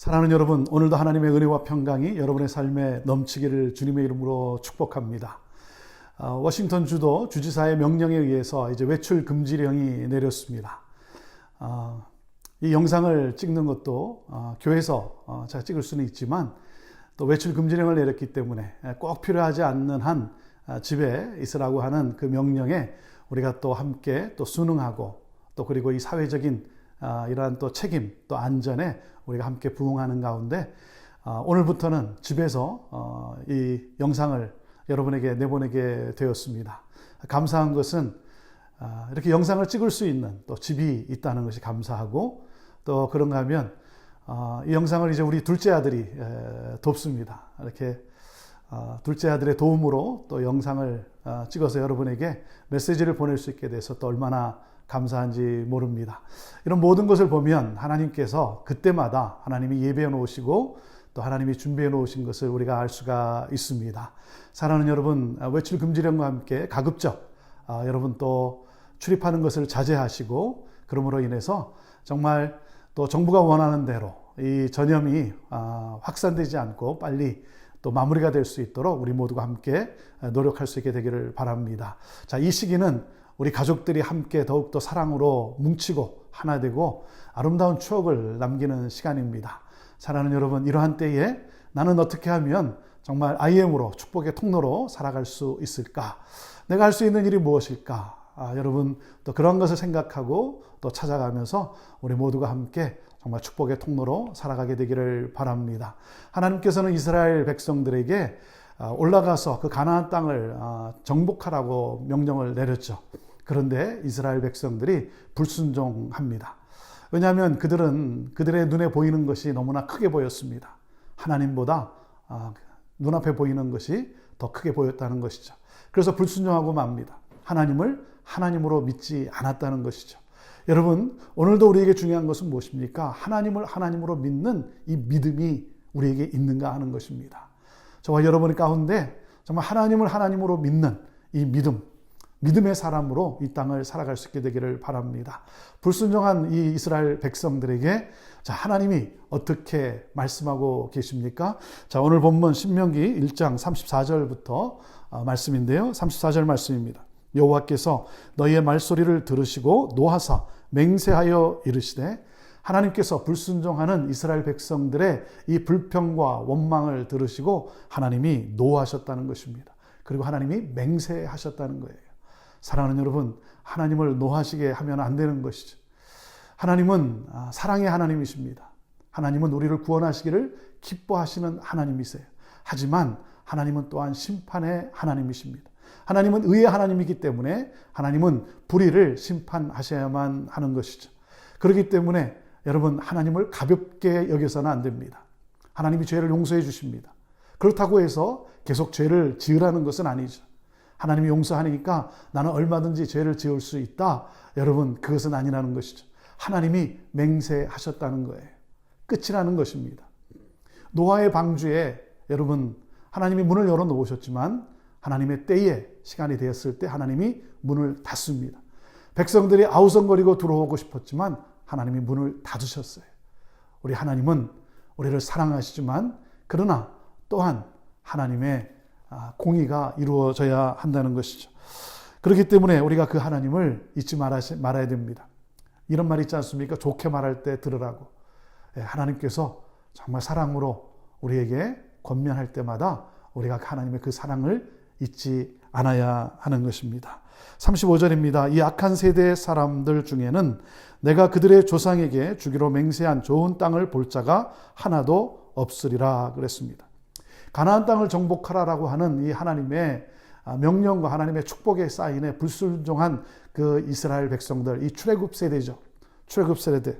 사랑하는 여러분, 오늘도 하나님의 은혜와 평강이 여러분의 삶에 넘치기를 주님의 이름으로 축복합니다. 워싱턴 주도 주지사의 명령에 의해서 이제 외출 금지령이 내렸습니다. 이 영상을 찍는 것도 교회에서 제가 찍을 수는 있지만 또 외출 금지령을 내렸기 때문에 꼭 필요하지 않는 한 집에 있으라고 하는 그 명령에 우리가 또 함께 또 순응하고 또 그리고 이 사회적인 이러한 또 책임 또 안전에 우리가 함께 부응하는 가운데 오늘부터는 집에서 이 영상을 여러분에게 내보내게 되었습니다. 감사한 것은 이렇게 영상을 찍을 수 있는 또 집이 있다는 것이 감사하고 또 그런가 하면 이 영상을 이제 우리 둘째 아들이 돕습니다. 이렇게 둘째 아들의 도움으로 또 영상을 찍어서 여러분에게 메시지를 보낼 수 있게 돼서 또 얼마나 감사한지 모릅니다. 이런 모든 것을 보면 하나님께서 그때마다 하나님이 예배해 놓으시고 또 하나님이 준비해 놓으신 것을 우리가 알 수가 있습니다. 사랑하는 여러분, 외출 금지령과 함께 가급적 여러분 또 출입하는 것을 자제하시고 그러므로 인해서 정말 또 정부가 원하는 대로 이 전염이 확산되지 않고 빨리 또 마무리가 될 수 있도록 우리 모두가 함께 노력할 수 있게 되기를 바랍니다. 자, 이 시기는 우리 가족들이 함께 더욱더 사랑으로 뭉치고 하나 되고 아름다운 추억을 남기는 시간입니다. 사랑하는 여러분, 이러한 때에 나는 어떻게 하면 정말 IM으로 축복의 통로로 살아갈 수 있을까? 내가 할 수 있는 일이 무엇일까? 여러분 또 그런 것을 생각하고 또 찾아가면서 우리 모두가 함께 정말 축복의 통로로 살아가게 되기를 바랍니다. 하나님께서는 이스라엘 백성들에게 올라가서 그 가나안 땅을 정복하라고 명령을 내렸죠. 그런데 이스라엘 백성들이 불순종합니다. 왜냐하면 그들의 눈에 보이는 것이 너무나 크게 보였습니다. 하나님보다 눈앞에 보이는 것이 더 크게 보였다는 것이죠. 그래서 불순종하고 맙니다. 하나님을 하나님으로 믿지 않았다는 것이죠. 여러분, 오늘도 우리에게 중요한 것은 무엇입니까? 하나님을 하나님으로 믿는 이 믿음이 우리에게 있는가 하는 것입니다. 저와 여러분 가운데 정말 하나님을 하나님으로 믿는 이 믿음의 사람으로 이 땅을 살아갈 수 있게 되기를 바랍니다. 불순종한 이 이스라엘 백성들에게 자, 하나님이 어떻게 말씀하고 계십니까? 자, 오늘 본문 신명기 1장 34절부터 말씀인데요. 34절 말씀입니다. 여호와께서 너희의 말소리를 들으시고 노하사 맹세하여 이르시되 하나님께서 불순종하는 이스라엘 백성들의 이 불평과 원망을 들으시고 하나님이 노하셨다는 것입니다. 그리고 하나님이 맹세하셨다는 거예요. 사랑하는 여러분, 하나님을 노하시게 하면 안 되는 것이죠. 하나님은 사랑의 하나님이십니다. 하나님은 우리를 구원하시기를 기뻐하시는 하나님이세요. 하지만 하나님은 또한 심판의 하나님이십니다. 하나님은 의의 하나님이기 때문에 하나님은 불의를 심판하셔야만 하는 것이죠. 그렇기 때문에 여러분, 하나님을 가볍게 여겨서는 안 됩니다. 하나님이 죄를 용서해 주십니다. 그렇다고 해서 계속 죄를 지으라는 것은 아니죠. 하나님이 용서하니까 나는 얼마든지 죄를 지을 수 있다. 여러분, 그것은 아니라는 것이죠. 하나님이 맹세하셨다는 거예요. 끝이라는 것입니다. 노아의 방주에 여러분, 하나님이 문을 열어 놓으셨지만 하나님의 때에 시간이 되었을 때 하나님이 문을 닫습니다. 백성들이 아우성거리고 들어오고 싶었지만 하나님이 문을 닫으셨어요. 우리 하나님은 우리를 사랑하시지만 그러나 또한 하나님의 공의가 이루어져야 한다는 것이죠. 그렇기 때문에 우리가 그 하나님을 잊지 말아야 됩니다. 이런 말 있지 않습니까? 좋게 말할 때 들으라고. 하나님께서 정말 사랑으로 우리에게 권면할 때마다 우리가 하나님의 그 사랑을 잊지 않아야 하는 것입니다. 35절입니다. 이 악한 세대의 사람들 중에는 내가 그들의 조상에게 주기로 맹세한 좋은 땅을 볼 자가 하나도 없으리라 그랬습니다. 가나안 땅을 정복하라라고 하는 이 하나님의 명령과 하나님의 축복의 사인에 불순종한 그 이스라엘 백성들, 이 출애굽 세대죠. 출애굽 세대.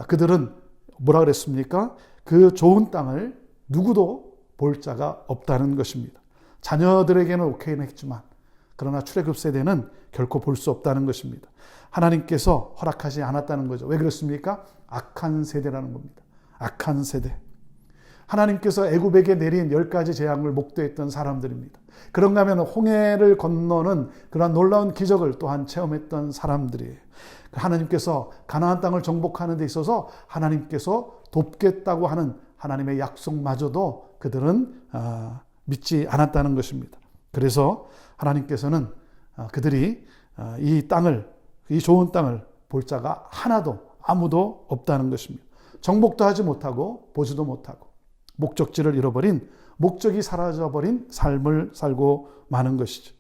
그들은 뭐라 그랬습니까? 그 좋은 땅을 누구도 볼 자가 없다는 것입니다. 자녀들에게는 오케이는 했지만 그러나 출애굽 세대는 결코 볼 수 없다는 것입니다. 하나님께서 허락하지 않았다는 거죠. 왜 그렇습니까? 악한 세대라는 겁니다. 악한 세대. 하나님께서 애굽에게 내린 10가지 재앙을 목도했던 사람들입니다. 그런가 하면 홍해를 건너는 그러한 놀라운 기적을 또한 체험했던 사람들이에요. 하나님께서 가나안 땅을 정복하는 데 있어서 하나님께서 돕겠다고 하는 하나님의 약속마저도 그들은 믿지 않았다는 것입니다. 그래서 하나님께서는 그들이 이 땅을, 이 좋은 땅을 볼 자가 하나도 아무도 없다는 것입니다. 정복도 하지 못하고 보지도 못하고 목적지를 잃어버린, 목적이 사라져버린 삶을 살고 마는 것이죠.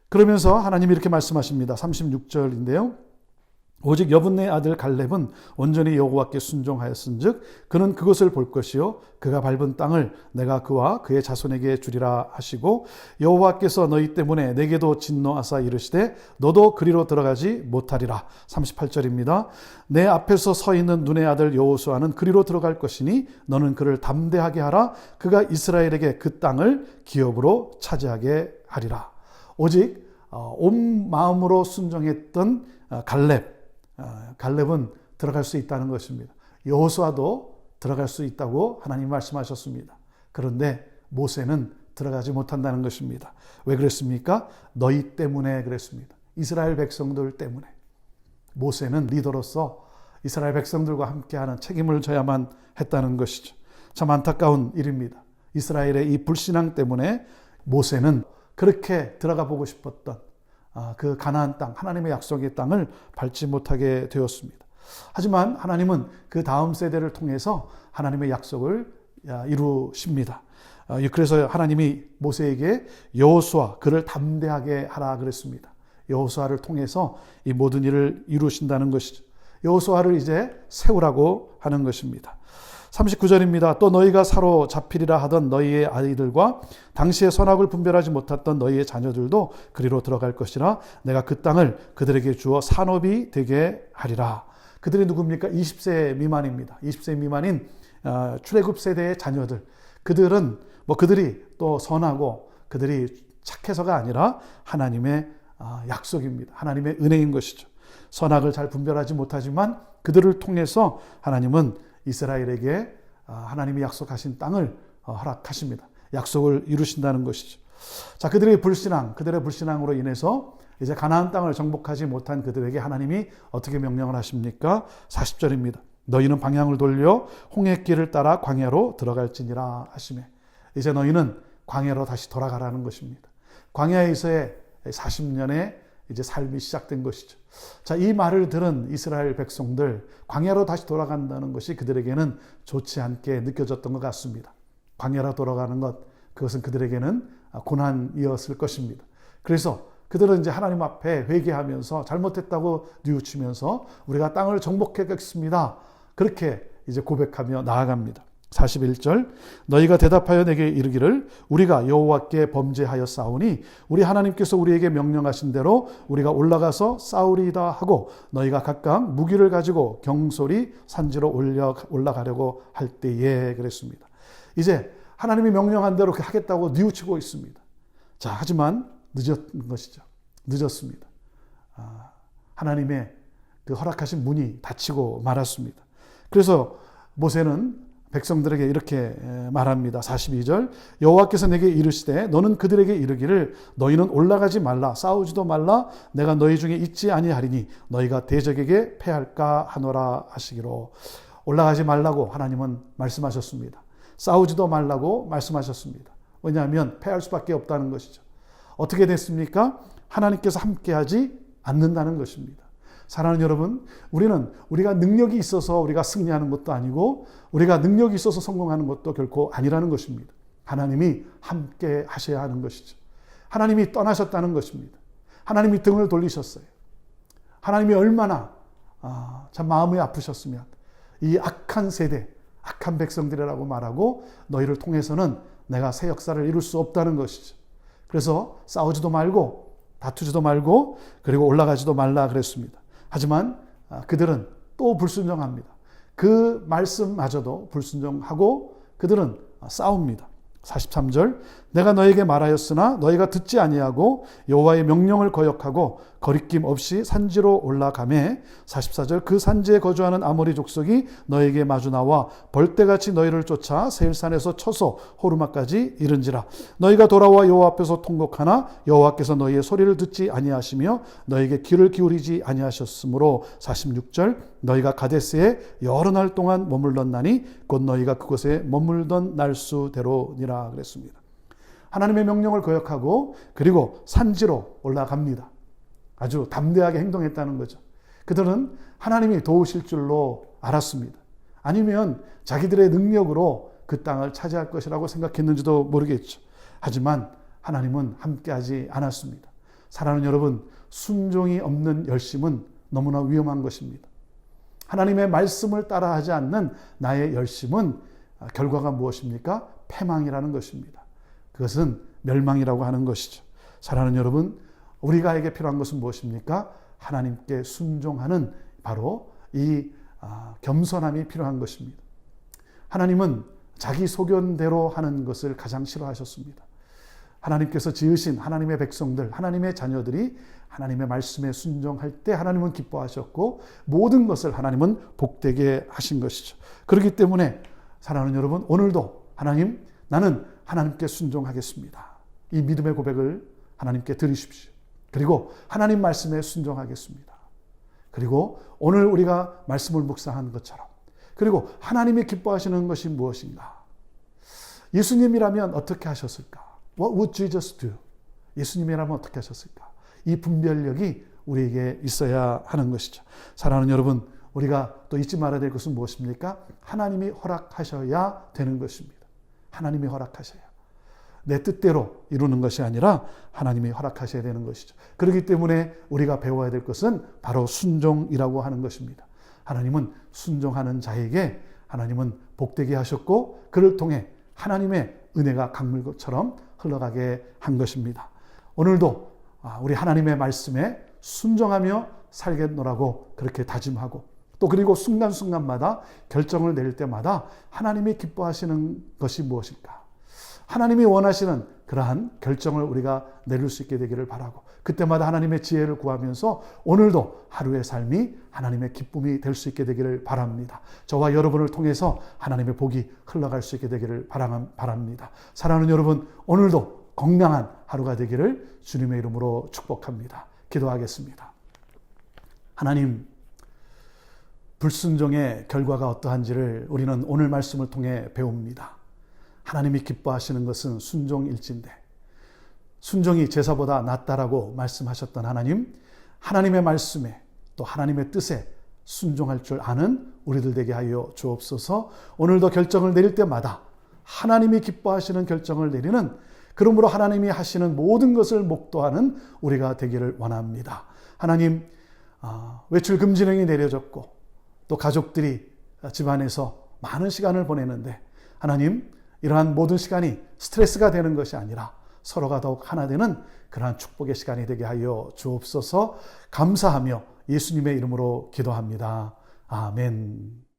그러면서 하나님이 이렇게 말씀하십니다. 36절인데요. 오직 여분네 아들 갈렙은 온전히 여호와께 순종하였은즉 그는 그것을 볼 것이요 그가 밟은 땅을 내가 그와 그의 자손에게 주리라 하시고 여호와께서 너희 때문에 내게도 진노하사 이르시되 너도 그리로 들어가지 못하리라. 38절입니다. 내 앞에서 서 있는 눈의 아들 여호수아는 그리로 들어갈 것이니 너는 그를 담대하게 하라. 그가 이스라엘에게 그 땅을 기업으로 차지하게 하리라. 오직 온 마음으로 순종했던 갈렙은 들어갈 수 있다는 것입니다. 여호수아도 들어갈 수 있다고 하나님 말씀하셨습니다. 그런데 모세는 들어가지 못한다는 것입니다. 왜 그랬습니까? 너희 때문에 그랬습니다. 이스라엘 백성들 때문에. 모세는 리더로서 이스라엘 백성들과 함께하는 책임을 져야만 했다는 것이죠. 참 안타까운 일입니다. 이스라엘의 이 불신앙 때문에 모세는 그렇게 들어가 보고 싶었던 그 가나안 땅, 하나님의 약속의 땅을 밟지 못하게 되었습니다. 하지만 하나님은 그 다음 세대를 통해서 하나님의 약속을 이루십니다. 그래서 하나님이 모세에게 여호수아 그를 담대하게 하라 그랬습니다. 여호수아를 통해서 이 모든 일을 이루신다는 것이죠. 여호수아를 이제 세우라고 하는 것입니다. 39절입니다. 또 너희가 사로잡히리라 하던 너희의 아이들과 당시에 선악을 분별하지 못했던 너희의 자녀들도 그리로 들어갈 것이라. 내가 그 땅을 그들에게 주어 산업이 되게 하리라. 그들이 누굽니까? 20세 미만입니다. 20세 미만인 출애굽 세대의 자녀들. 그들은 그들이 또 선하고 그들이 착해서가 아니라 하나님의 약속입니다. 하나님의 은혜인 것이죠. 선악을 잘 분별하지 못하지만 그들을 통해서 하나님은 이스라엘에게 하나님이 약속하신 땅을 허락하십니다. 약속을 이루신다는 것이죠. 자, 그들의 불신앙으로 인해서 이제 가나안 땅을 정복하지 못한 그들에게 하나님이 어떻게 명령을 하십니까? 40절입니다. 너희는 방향을 돌려 홍해길을 따라 광야로 들어갈지니라 하시매. 이제 너희는 광야로 다시 돌아가라는 것입니다. 광야에서의 40년의 이제 삶이 시작된 것이죠. 자, 이 말을 들은 이스라엘 백성들, 광야로 다시 돌아간다는 것이 그들에게는 좋지 않게 느껴졌던 것 같습니다. 광야로 돌아가는 것, 그것은 그들에게는 고난이었을 것입니다. 그래서 그들은 이제 하나님 앞에 회개하면서 잘못했다고 뉘우치면서 우리가 땅을 정복하겠습니다. 그렇게 이제 고백하며 나아갑니다. 41절 너희가 대답하여 내게 이르기를 우리가 여호와께 범죄하였사오니 우리 하나님께서 우리에게 명령하신 대로 우리가 올라가서 싸우리이다 하고 너희가 각각 무기를 가지고 경솔히 산지로 올라가려고 할 때에 그랬습니다. 이제 하나님이 명령한 대로 하겠다고 뉘우치고 있습니다. 자, 하지만 늦었던 것이죠. 늦었습니다. 하나님의 그 허락하신 문이 닫히고 말았습니다. 그래서 모세는 백성들에게 이렇게 말합니다. 42절 여호와께서 내게 이르시되 너는 그들에게 이르기를 너희는 올라가지 말라 싸우지도 말라 내가 너희 중에 있지 아니하리니 너희가 대적에게 패할까 하노라 하시기로. 올라가지 말라고 하나님은 말씀하셨습니다. 싸우지도 말라고 말씀하셨습니다. 왜냐하면 패할 수밖에 없다는 것이죠. 어떻게 됐습니까? 하나님께서 함께하지 않는다는 것입니다. 사랑하는 여러분, 우리가 능력이 있어서 우리가 승리하는 것도 아니고 우리가 능력이 있어서 성공하는 것도 결코 아니라는 것입니다. 하나님이 함께 하셔야 하는 것이죠. 하나님이 떠나셨다는 것입니다. 하나님이 등을 돌리셨어요. 하나님이 얼마나 참 마음이 아프셨으면 이 악한 세대, 악한 백성들이라고 말하고 너희를 통해서는 내가 새 역사를 이룰 수 없다는 것이죠. 그래서 싸우지도 말고 다투지도 말고 그리고 올라가지도 말라 그랬습니다. 하지만 그들은 또 불순종합니다. 그 말씀마저도 불순종하고 그들은 싸웁니다. 43절 내가 너에게 말하였으나 너희가 듣지 아니하고 여호와의 명령을 거역하고 거리낌 없이 산지로 올라가매 44절 그 산지에 거주하는 아모리 족속이 너에게 마주 나와 벌떼같이 너희를 쫓아 세일산에서 쳐서 호르마까지 이른지라 너희가 돌아와 여호와 앞에서 통곡하나 여호와께서 너희의 소리를 듣지 아니하시며 너에게 귀를 기울이지 아니하셨으므로 46절 너희가 가데스에 여러 날 동안 머물렀나니 곧 너희가 그곳에 머물던 날수대로니라 그랬습니다. 하나님의 명령을 거역하고 그리고 산지로 올라갑니다. 아주 담대하게 행동했다는 거죠. 그들은 하나님이 도우실 줄로 알았습니다. 아니면 자기들의 능력으로 그 땅을 차지할 것이라고 생각했는지도 모르겠죠. 하지만 하나님은 함께하지 않았습니다. 사랑하는 여러분, 순종이 없는 열심은 너무나 위험한 것입니다. 하나님의 말씀을 따라하지 않는 나의 열심은 결과가 무엇입니까? 패망이라는 것입니다. 그것은 멸망이라고 하는 것이죠. 사랑하는 여러분, 우리가에게 필요한 것은 무엇입니까? 하나님께 순종하는 바로 이 겸손함이 필요한 것입니다. 하나님은 자기 소견대로 하는 것을 가장 싫어하셨습니다. 하나님께서 지으신 하나님의 백성들, 하나님의 자녀들이 하나님의 말씀에 순종할 때 하나님은 기뻐하셨고 모든 것을 하나님은 복되게 하신 것이죠. 그렇기 때문에 사랑하는 여러분, 오늘도 하나님, 나는 하나님께 순종하겠습니다. 이 믿음의 고백을 하나님께 드리십시오. 그리고 하나님 말씀에 순종하겠습니다. 그리고 오늘 우리가 말씀을 묵상한 것처럼 그리고 하나님이 기뻐하시는 것이 무엇인가? 예수님이라면 어떻게 하셨을까? What would Jesus do? 예수님이라면 어떻게 하셨을까? 이 분별력이 우리에게 있어야 하는 것이죠. 사랑하는 여러분, 우리가 또 잊지 말아야 될 것은 무엇입니까? 하나님이 허락하셔야 되는 것입니다. 하나님이 허락하셔야. 내 뜻대로 이루는 것이 아니라 하나님이 허락하셔야 되는 것이죠. 그렇기 때문에 우리가 배워야 될 것은 바로 순종이라고 하는 것입니다. 하나님은 순종하는 자에게 하나님은 복되게 하셨고 그를 통해 하나님의 은혜가 강물처럼 흘러가게 한 것입니다. 오늘도 우리 하나님의 말씀에 순종하며 살겠노라고 그렇게 다짐하고 또 그리고 순간순간마다 결정을 내릴 때마다 하나님이 기뻐하시는 것이 무엇일까? 하나님이 원하시는 그러한 결정을 우리가 내릴 수 있게 되기를 바라고 그때마다 하나님의 지혜를 구하면서 오늘도 하루의 삶이 하나님의 기쁨이 될 수 있게 되기를 바랍니다. 저와 여러분을 통해서 하나님의 복이 흘러갈 수 있게 되기를 바랍니다. 사랑하는 여러분, 오늘도 건강한 하루가 되기를 주님의 이름으로 축복합니다. 기도하겠습니다. 하나님, 불순종의 결과가 어떠한지를 우리는 오늘 말씀을 통해 배웁니다. 하나님이 기뻐하시는 것은 순종일진데 순종이 제사보다 낫다라고 말씀하셨던 하나님, 하나님의 말씀에 또 하나님의 뜻에 순종할 줄 아는 우리들 되게 하여 주옵소서. 오늘도 결정을 내릴 때마다 하나님이 기뻐하시는 결정을 내리는, 그러므로 하나님이 하시는 모든 것을 목도하는 우리가 되기를 원합니다. 하나님, 외출 금지령이 내려졌고 또 가족들이 집안에서 많은 시간을 보내는데 하나님, 이러한 모든 시간이 스트레스가 되는 것이 아니라 서로가 더욱 하나 되는 그러한 축복의 시간이 되게 하여 주옵소서. 감사하며 예수님의 이름으로 기도합니다. 아멘.